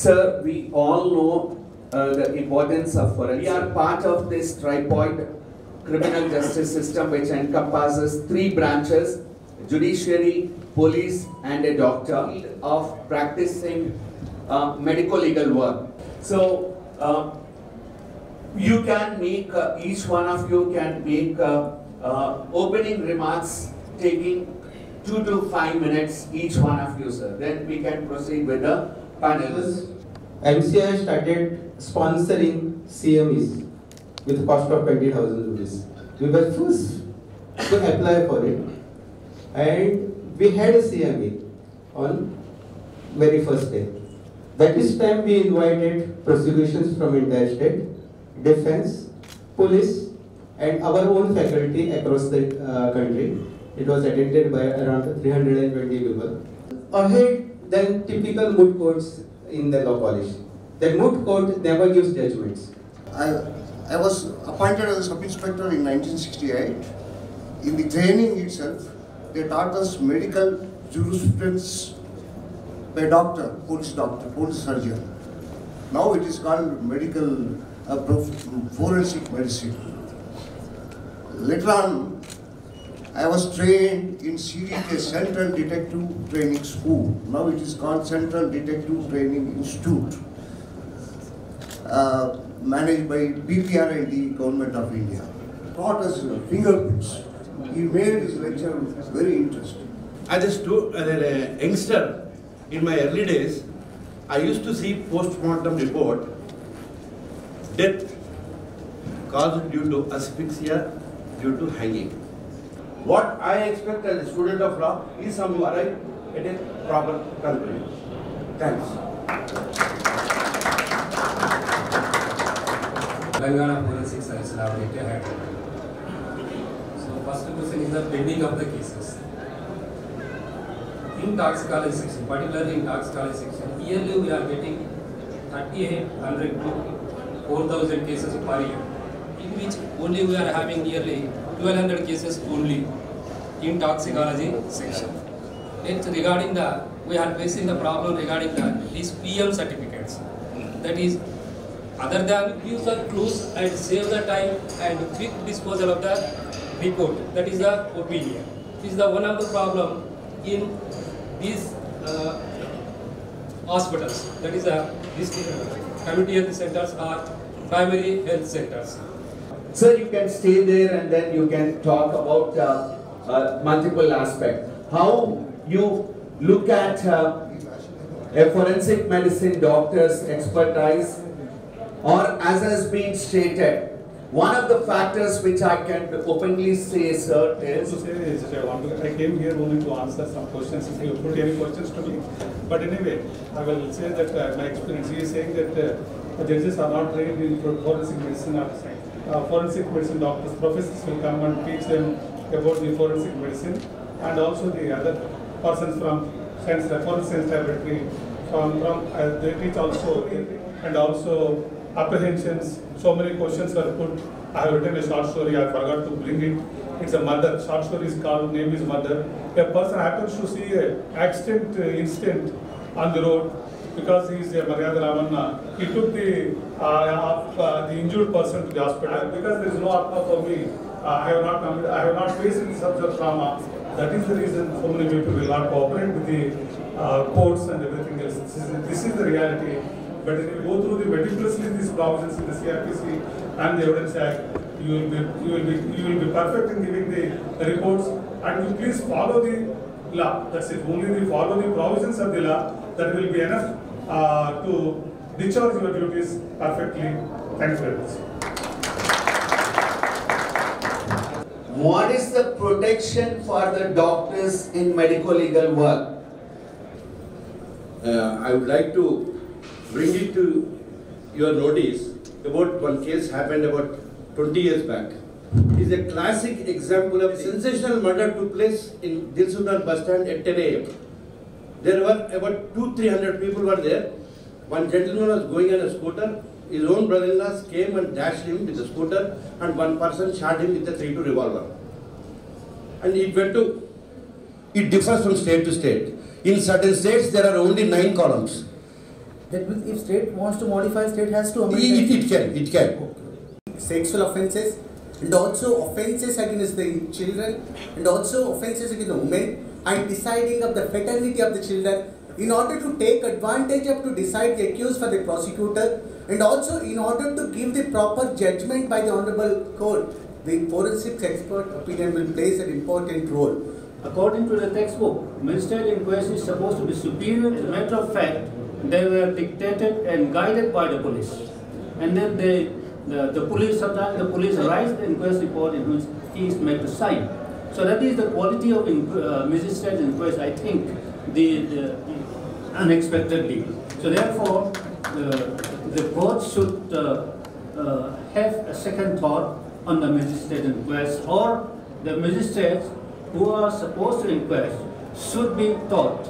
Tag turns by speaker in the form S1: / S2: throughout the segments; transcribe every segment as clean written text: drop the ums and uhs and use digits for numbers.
S1: Sir, we all know the importance of forensic. We are part of this tripod criminal justice system which encompasses three branches: judiciary, police and a doctor of practicing medical legal work. So you can make, each one of you can make opening remarks taking 2 to 5 minutes each one of you, sir. Then we can proceed with the panelists.
S2: MCI started sponsoring CMEs with a cost of 20,000 rupees. We were first to apply for it, and we had a CME on very first day. That is time we invited prosecutions from entire state, defense, police, and our own faculty across the country. It was attended by around 320 people. Ahead than typical moot courts in the law college. The moot court never gives judgments.
S3: I was appointed as a sub-inspector in 1968. In the training itself, they taught us medical jurisprudence by doctor, police surgeon. Now it is called medical forensic medicine. Later on, I was trained in CDT, Central Detective Training School. Now it is called Central Detective Training Institute, managed by BPR and the Government of India. Taught us fingerprints. He made his lecture very interesting.
S4: As a youngster, in my early days, I used to see post-mortem report, death caused due to asphyxia, due to hanging. What I expect as a student of law is some you arrive at a proper conclusion. Thanks.
S5: Telangana Forensic Science Laboratory Head. So first question is the pending of the cases. In toxicology section, particularly in toxicology section, yearly we are getting 3,800 to 4,000 cases per year, in which only we are having nearly 1,200 cases only in toxicology section. Next, regarding the, we are facing the problem regarding these PM certificates. That is, other than give the clues and save the time and quick disposal of the report, that is the opinion. This is the one of the problem in these hospitals, that is these community health centers or primary health centers.
S1: Sir, you can stay there and then you can talk about multiple aspects. How you look at a forensic medicine doctor's expertise, or as has been stated, one of the factors which I can openly say, sir, is...
S6: I came here only to answer some questions. If you put any questions to me. But anyway, I will say that my experience, he is saying that judges are not trained in forensic medicine or science. Forensic medicine doctors, professors will come and teach them about the forensic medicine, and also the other persons from science, forensic science laboratory, they teach also, and also apprehensions. So many questions were put. I have written a short story, I forgot to bring it. It's a mother, short story is called, name is Mother. A person happens to see an accident incident on the road because he is a Maryada Ramanna. He took the injured person to the hospital. Because there is no atma for me, I have not faced such a trauma. That is the reason so many people will not cooperate with the courts and everything else. This is the reality. But if you go through the meticulously these provisions in the CRPC and the Evidence Act, you will be perfect in giving the reports, and you please follow the law. That's it. Only follow the provisions of the law. That will be enough to discharge your duties perfectly. Thanks very much.
S1: What is the protection for the doctors in medical legal work?
S4: I would like to bring it to your notice about one case happened about 20 years back. It is a classic example of sensational murder took place in Dilsudan bus stand at 10 a.m. There were about 200-300 people were there. One gentleman was going on a scooter. His own brother-in-law came and dashed him with the scooter, and one person shot him with a .32 revolver. And it differs from state to state. In certain states, there are only 9 columns.
S7: That means if state wants to modify, state has to amend.
S8: It can.
S9: Sexual offences and also offences against the children and also offences against the women, and deciding of the fraternity of the children in order to take advantage of to decide the accused for the prosecutor, and also in order to give the proper judgment by the honorable court. The forensic expert opinion will play an important role.
S10: According to the textbook, magistrate inquest is supposed to be superior. As a matter of fact, they were dictated and guided by the police. And then the police, sometimes the police writes the inquest report in which he is made to sign. So that is the quality of magistrate inquest, I think, the unexpectedly. So therefore, the court should have a second thought on the magistrate inquest, or the magistrates who are supposed to inquest should be taught,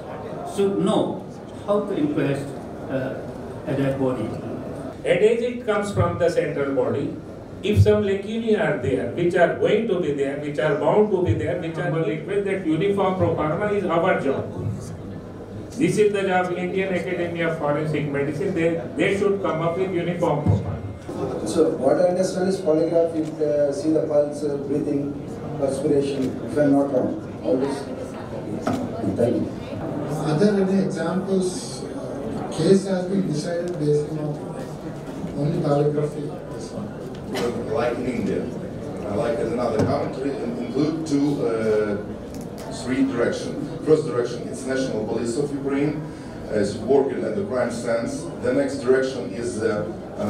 S10: should know how to inquest a dead body.
S11: And as it comes from the central body, if some lacunae are there, which are going to be there, which are bound to be there, which are request, that uniform pro forma is our job. This is the job of Indian Academy of Forensic Medicine. They should come up with uniform pro forma.
S12: So what I understand is polygraph, you see the pulse, breathing, perspiration, if I am not wrong. All this. Thank you.
S13: Are there any examples, case has been decided based on only polygraphy?
S14: Like in India, like in another country, include three directions. First direction is National Police of Ukraine, is working at the crime scenes. The next direction is the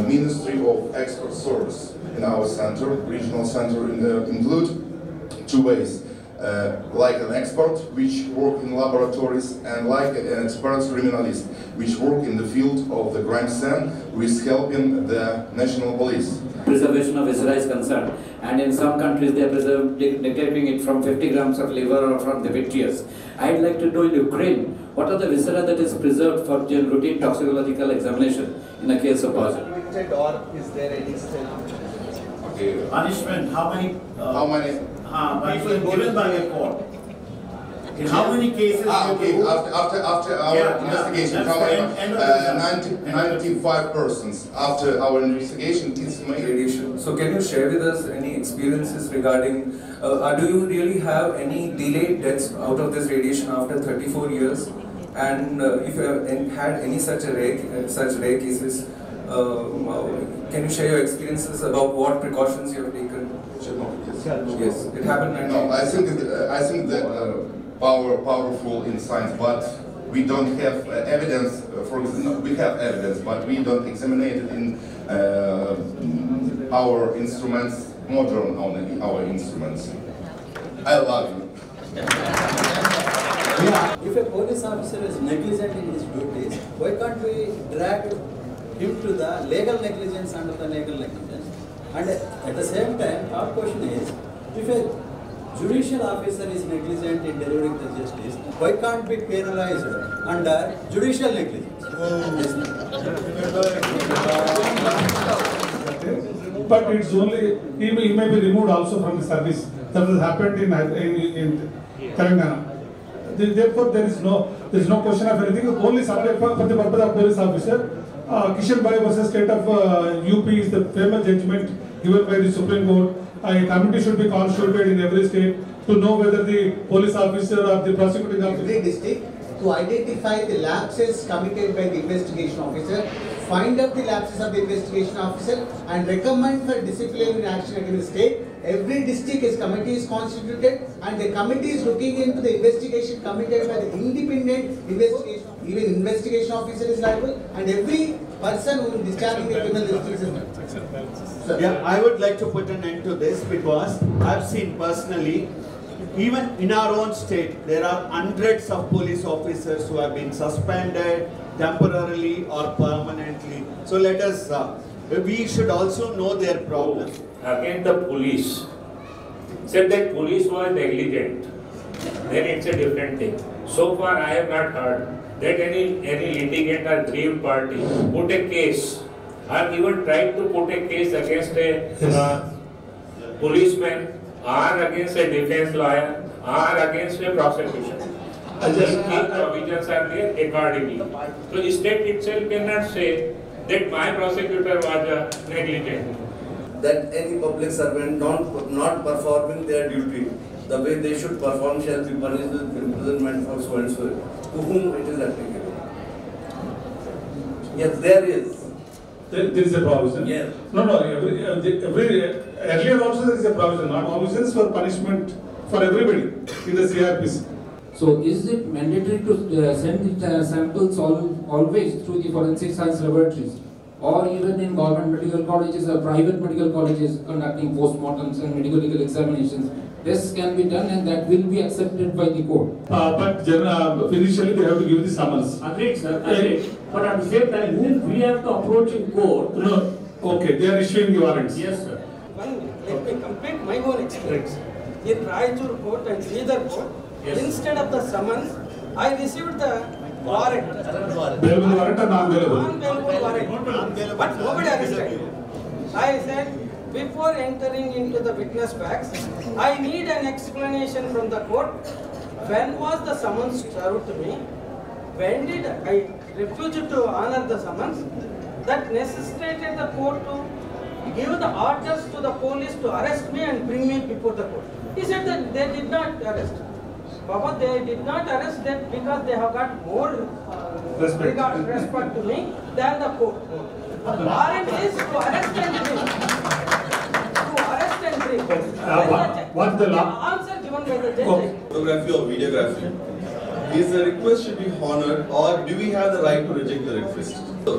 S14: Ministry of Expert Service in our center, regional center, include two ways. Like an expert, which work in laboratories, and like an expert criminalist, which work in the field of the crime scene, who is helping the national police.
S15: Preservation of viscera is concerned, and in some countries they are detecting it from 50 grams of liver or from the vitreous. I'd like to know in Ukraine, what are the viscera that is preserved for routine toxicological examination in a case of poison?
S2: Or is there any still?
S14: Okay.
S8: Punishment, how many
S14: people
S8: given by a court? In how many cases?
S14: Okay. After our investigation, 95 persons. After our investigation, it's
S16: radiation. So can you share with us any experiences regarding, do you really have any delayed deaths out of this radiation after 34 years? And if you have had any such rare cases, can you share your experiences about what precautions you have taken? Yes, it happened.
S14: No, I think that powerful in science, but we don't have evidence. For example, we have evidence, but we don't examine it in our instruments, modern on our instruments. I love you.
S7: If a police officer is negligent in his duties, why can't we drag him to the legal negligence under the legal negligence? And at the same time, our question is, if a judicial officer is negligent in delivering the justice, why can't be penalized under judicial negligence?
S6: But it's only, he may be removed also from the service. That has happened in Telangana. Therefore, there is no question of anything. Only subject for the purpose of police officer. Kishan Bhai versus State of UP is the famous judgment given by the Supreme Court. A committee should be constituted in every state to know whether the police officer or the prosecuting officer.
S9: Every district to identify the lapses committed by the investigation officer, find out the lapses of the investigation officer, and recommend for disciplinary action against the state. Every district committee is constituted, and the committee is looking into the investigation committed by the independent investigation. Even investigation officer is liable, and every person who is discharging the criminal justice is liable.
S2: Yeah, I would like to put an end to this because I've seen personally, even in our own state, there are hundreds of police officers who have been suspended temporarily or permanently. So let us, we should also know their problem.
S11: Again, the police said that police was negligent. Then it's a different thing. So far, I have not heard that any litigant or grieved party put a case or even tried to put a case against a policeman or against a defense lawyer or against a prosecution. provisions are there accordingly. So the state itself cannot say that my prosecutor was negligent.
S17: That any public servant not performing their duty the way they should perform shall be punished with imprisonment for so and so. To whom it is applicable? Yes, there is.
S6: There is a provision.
S17: Yes.
S6: No. Earlier also there is a provision. Not provisions for punishment for everybody in the CRPC.
S5: So is it mandatory to send the samples always through the forensic science laboratories, or even in government medical colleges or private medical colleges conducting postmortems and medical legal examinations? This can be done and that will be accepted by the court.
S6: But initially they have to give the summons.
S10: Agreed, sir. Agreed. But at the same time, whom we have to approach in court?
S6: No. Okay, they are issuing the warrants.
S10: Yes, sir.
S18: Let me complete my own experience. In Raichur court and Sridhar court, instead of the summons, I received the warrant.
S6: Bailable warrant or non-bailable?
S18: Non-bailable warrant. But nobody arrested. I said, before entering into the witness box, I need an explanation from the court. When was the summons served to me? When did I refuse to honor the summons? That necessitated the court to give the orders to the police to arrest me and bring me before the court. He said that they did not arrest. Baba, they did not arrest them because they have got more respect to me than the court. Warrant is to arrest and bring.
S6: What's the law?
S18: Answer given by the judge.
S19: Photography or videography. Is the request should be honored, or do we have the right to reject the request? Do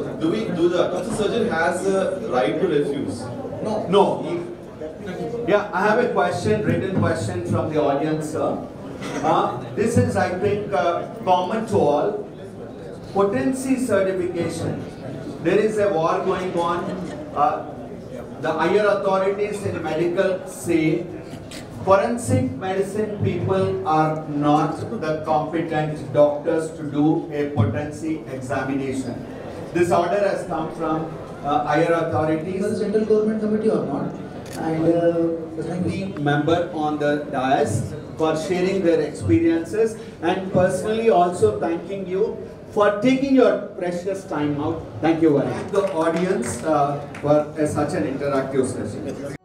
S19: the autopsy surgeon has a right to refuse?
S1: No. Yeah, I have a question, written question from the audience, sir. This is, I think, common to all. Potency certification. There is a war going on. The higher authorities in medical say forensic medicine people are not the competent doctors to do a potency examination. This order has come from higher authorities.
S9: Was the central government committee or not? And
S1: the member on the dais for sharing their experiences, and personally also thanking you for taking your precious time out. Thank you very much. The audience for such an interactive session.